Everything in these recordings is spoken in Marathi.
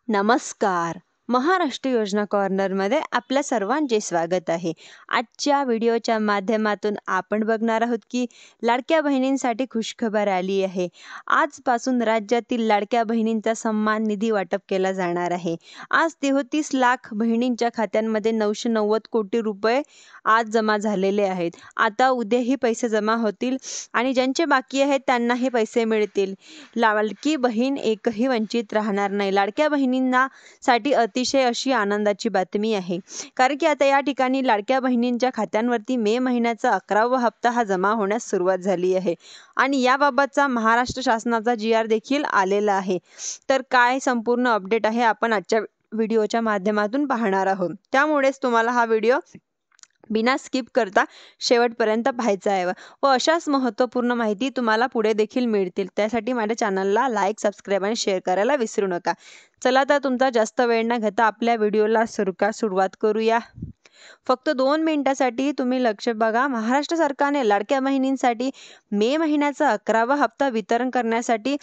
नमस्कार. महाराष्ट्र योजना कॉर्नरमध्ये आपल्या सर्वांचे स्वागत आहे. आजच्या व्हिडिओच्या माध्यमातून आपण बघणार आहोत की लाडक्या बहिणींसाठी खुशखबर आली आहे. आजपासून राज्यातील लाडक्या बहिणींचा सन्मान निधी वाटप केला जाणार आहे. आज 33 लाख बहिणींच्या खात्यांमध्ये 990 कोटी रुपये आज जमा झालेले आहेत. आता उद्याही पैसे जमा होतील आणि ज्यांचे बाकी आहेत त्यांना हे पैसे मिळतील. लाडकी बहीण एकही वंचित राहणार नाही. लाडक्या बहिणींना साठी अतिशय अशी आनंदाची बातमी आहे, कारण की आता या ठिकाणी लाडक्या बहिणींच्या खात्यांवरती मे महिन्याचा 11वा हप्ता हा जमा होण्यास सुरुवात झाली आहे आणि याबाबतचा महाराष्ट्र शासनाचा GR देखील आलेला आहे. तर काय संपूर्ण अपडेट आहे आपण आजच्या व्हिडिओच्या माध्यमातून पाहणार आहोत. त्यामुळेच तुम्हाला हा व्हिडिओ बिना स्किप करता शेवटपर्यंत पाहायचा आहे व अशाच महत्त्वपूर्ण माहिती तुम्हाला पुढे देखील मिळतील. त्यासाठी माझ्या चॅनलला लाईक, सबस्क्राईब आणि शेअर करायला विसरू नका. चला तर तुमचा जास्त वेळ न घेता आपल्या व्हिडिओला सुरुवात करूया. फक्त 2 मिनिटासाठी तुम्ही लक्ष बघा. महाराष्ट्र सरकारने लाडक्या बहिणींसाठी मे महिन्याचा 11वा हप्ता वितरण करण्यासाठी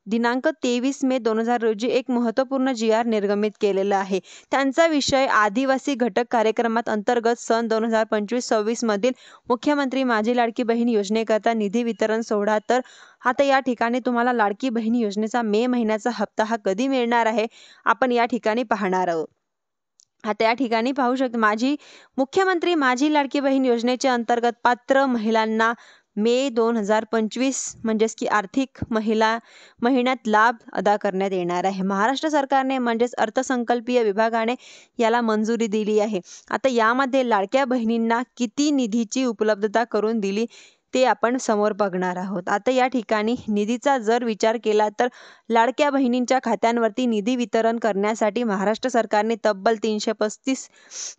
दिनांक 23 मे 2000 रोजी एक महत्त्वपूर्ण GR निर्गमित केलेला आहे. त्यांचा विषय आदिवासी घटक कार्यक्रमात अंतर्गत सन 2025-26 मधील मुख्यमंत्री माझी लाडकी बहीण योजनेकरता निधी वितरण सोहळा. तर आता या ठिकाणी तुम्हाला लाडकी बहीण योजनेचा मे महिन्याचा हप्ता हा कधी मिळणार आहे आपण या ठिकाणी पाहणार आहोत. आता या ठिकाणी पाहू शकता, मुख्यमंत्री माझी लाडकी बहीण योजनेच्या अंतर्गत पात्र महिलांना मे 2025 म्हणजेच की आर्थिक महिन्यात लाभ अदा करण्यात येणार आहे. महाराष्ट्र सरकारने म्हणजेच अर्थसंकल्पीय विभागाने याला मंजुरी दिली आहे. आता यामध्ये लाडक्या बहिणींना किती निधीची उपलब्धता करून दिली ते आपण समोर बघणार आहोत. आता या ठिकाणी निधीचा जर विचार केला तर लाडक्या बहिणींच्या खात्यांवरती निधी वितरण करण्यासाठी महाराष्ट्र सरकारने तब्बल 335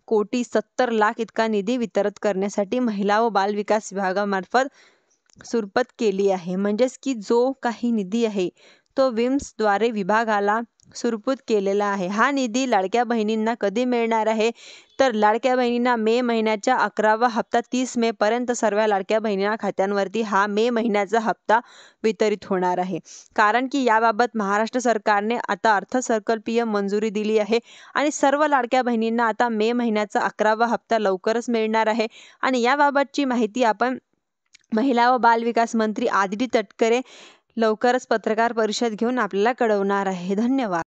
कोटी 70 लाख इतका निधी वितरित करण्यासाठी महिला व बाल विकास विभागामार्फत सुरपत केली आहे. म्हणजेच की जो काही निधी आहे तो विम्सद्वारे विभागाला सुरपूत केलेला आहे. हा निधी लाडक्या बहिणींना कधी मिळणार आहे तर लाडक्या बहिणींना मे महिन्याच्या 11वा हप्ता 30 मे पर्यंत सर्व लाडक्या बहिणींना खात्यांवरती हा मे महिन्याचा हप्ता वितरित होणार आहे. कारण की याबाबत महाराष्ट्र सरकारने आता अर्थसंकल्पीय मंजुरी दिली आहे आणि सर्व लाडक्या बहिणींना आता मे महिन्याचा 11वा हप्ता लवकरच मिळणार आहे. आणि याबाबतची माहिती आपण महिला व बाल विकास मंत्री आदिती तटकरे लवकरच पत्रकार परिषद घेऊन आपल्याला कळवणार आहे. धन्यवाद.